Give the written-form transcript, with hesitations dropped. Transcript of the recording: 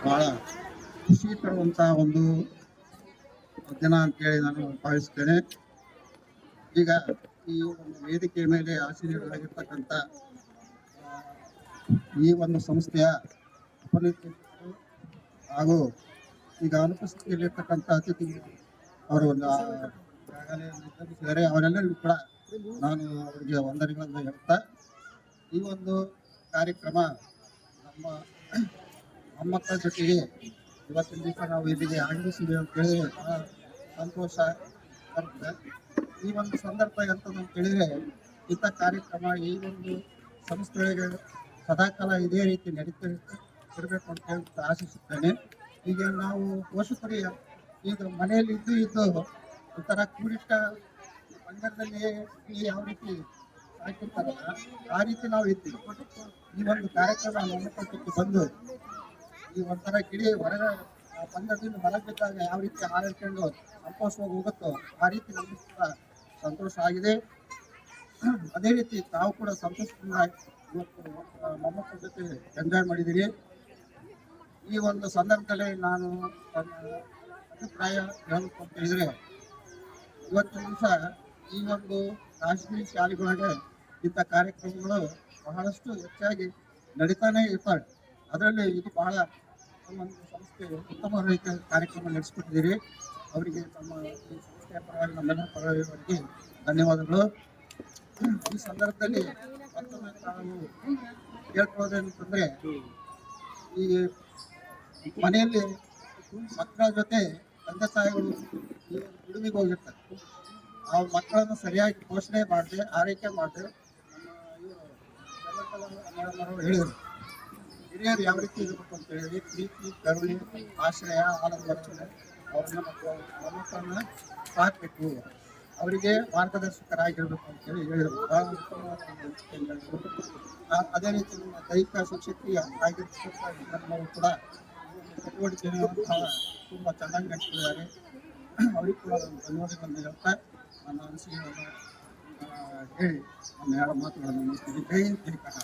ಬಹಳ ಖುಷಿ ತರುವಂತಹ ಒಂದು ದಿನ ಅಂತೇಳಿ ನಾನು ಭಾವಿಸ್ತೇನೆ. ಈಗ ಈ ಒಂದು ವೇದಿಕೆಯ ಮೇಲೆ ಆಸೀನರಾಗಿರ್ತಕ್ಕಂಥ ಈ ಒಂದು ಸಂಸ್ಥೆಯ ಉಪನಿರ್ದೇಶಕರು ಹಾಗೂ ಈಗ ಅನುಪಸ್ಥಿತಿಯಲ್ಲಿರ್ತಕ್ಕಂಥ ಅತಿಥಿ ಅವರು ಈಗಾಗಲೇ ನಿರ್ಗಮಿಸಿದ್ದಾರೆ. ಅವರೆಲ್ಲರಿಗೂ ಕೂಡ ನಾನು ಅವರಿಗೆ ವಂದನೆಗಳನ್ನು ಹೇಳ್ತಾ, ಈ ಒಂದು ಕಾರ್ಯಕ್ರಮ ನಮ್ಮ ಮೊಮ್ಮಕ್ಕಳ ಜೊತೆಗೆ ಇವತ್ತಿನ ದಿವಸ ನಾವು ಇಲ್ಲಿಗೆ ಆಗಮಿಸಿದ್ದೇವೆ ಅಂತ ಹೇಳಿದ್ರೆ ಬಹಳ ಸಂತೋಷ ಬರುತ್ತೆ. ಈ ಒಂದು ಸಂದರ್ಭ ಎಂತಂತ ಹೇಳಿದ್ರೆ, ಇಂಥ ಕಾರ್ಯಕ್ರಮ ಈ ಒಂದು ಸಂಸ್ಥೆಗಳಿಗೆ ಸದಾಕಾಲ ಇದೇ ರೀತಿ ನಡೀತಿರಬೇಕು ಅಂತ ಹೇಳಿ ಆಶಿಸುತ್ತೇನೆ. ಈಗ ನಾವು ಪೋಷಕರು ಈಗ ಮನೆಯಲ್ಲಿ ಇದ್ದು ಒಂಥರ ಕೂಡಿಟ್ಟ ಮಂದಿರದಲ್ಲಿ ಯಾವ ರೀತಿ ಸಾಕಿರ್ತಾರಲ್ಲ, ಆ ರೀತಿ ನಾವು ಇದ್ದೀವಿ. ಈ ಒಂದು ಕಾರ್ಯಕ್ರಮ ನಮ್ಮ ಬಂದು ಈ ಒಂಥರ ಗಿಡಿ ಹೊರಗೆ ಬಂದದಿಂದ ಹೊರಗೆ ಬಿದ್ದಾಗ ಯಾವ ರೀತಿ ಹಾರಾಡ್ಕೊಂಡು ಸಂತೋಷವಾಗಿ ಹೋಗುತ್ತೋ ಆ ರೀತಿ ನಮಗೆ ಕೂಡ ಸಂತೋಷ ಆಗಿದೆ. ಅದೇ ರೀತಿ ತಾವು ಕೂಡ ಸಂತೋಷದಿಂದ ಇವತ್ತು ಮೊಮ್ಮಕ್ಕಳ ಜೊತೆ ಎಂಜಾಯ್ ಮಾಡಿದ್ದೀರಿ. ಈ ಒಂದು ಸಂದರ್ಭದಲ್ಲಿ ನಾನು ಅಭಿಪ್ರಾಯ ಹೇಳಬೇಕು ಅಂತ ಹೇಳಿದ್ರೆ, ಇವತ್ತಿನ ದಿವಸ ಈ ಒಂದು ಖಾಸಗಿ ಶಾಲೆಗಳಿಗೆ ಇಂಥ ಕಾರ್ಯಕ್ರಮಗಳು ಬಹಳಷ್ಟು ಹೆಚ್ಚಾಗಿ ನಡೀತಾನೆ ಇರ್ತಾರೆ. ಅದರಲ್ಲಿ ಇದು ಬಹಳ ಒಂದು ಸಂಸ್ಥೆ ಉತ್ತಮ ರೀತಿಯ ಕಾರ್ಯಕ್ರಮ ನಡೆಸಿಕೊಟ್ಟಿದ್ದೀರಿ. ಅವರಿಗೆ ನಮ್ಮ ಈ ಸಂಸ್ಥೆಯ ಪರವಾಗಿ ನಮ್ಮೆಲ್ಲರ ಪರವಾಗಿ ಅವರಿಗೆ ಧನ್ಯವಾದಗಳು. ಈ ಸಂದರ್ಭದಲ್ಲಿ ಮತ್ತೊಮ್ಮೆ ನಾವು ಕೇಳ್ಕೊಳ್ಳೋದೇನಂತಂದ್ರೆ, ಈ ಮನೆಯಲ್ಲಿ ಮಕ್ಕಳ ಜೊತೆ ತಂದೆ ತಾಯಿಗಳು ಈ ಬಿಡುವಿಗೆ ಹೋಗಿರ್ತಾರೆ. ಆ ಮಕ್ಕಳನ್ನು ಸರಿಯಾಗಿ ಪೋಷಣೆ ಮಾಡದೆ, ಆರೈಕೆ ಮಾಡದೆ, ನಮ್ಮ ಹೇಳಿದರು ಹಿರಿಯರು ಯಾವ ರೀತಿ ಇರಬೇಕು ಅಂತ ಹೇಳಿ ಪ್ರೀತಿ, ಕರುಣೆ, ಆಶ್ರಯ, ಆನಂದ ರಕ್ಷಣೆ ಅವ್ರನ್ನ ಮೊಮ್ಮಕ್ಕಳನ್ನ ಸಾಕಬೇಕು, ಅವರಿಗೆ ಮಾರ್ಗದರ್ಶಕರಾಗಿರ್ಬೇಕು ಅಂತೇಳಿ ಹೇಳಿದರು. ಅದೇ ರೀತಿ ನಮ್ಮ ದೈಹಿಕ ಶಿಕ್ಷಕಿ ಆಗಿರ್ತಕ್ಕಂಥ ಕೂಡ ಚಟುವಟಿಕೆಯನ್ನು ತುಂಬ ಚೆನ್ನಾಗಿ ನಡೆಸಿದ್ದಾರೆ. ಅವರಿಗೂ ಕೂಡ ಧನ್ಯವಾದಗಳನ್ನು ಹೇಳ್ತಾ ನನ್ನ ಅನಿಸಿಕೆಗಳನ್ನು ಹೇಳಿ ನನ್ನ ಎರಡು ಮಾತುಗಳನ್ನು ಮುಗಿಸ್ತೀನಿ. ಜೈ ಹಿಂದ್, ಜೈ ಕರ್ನಾಟಕ.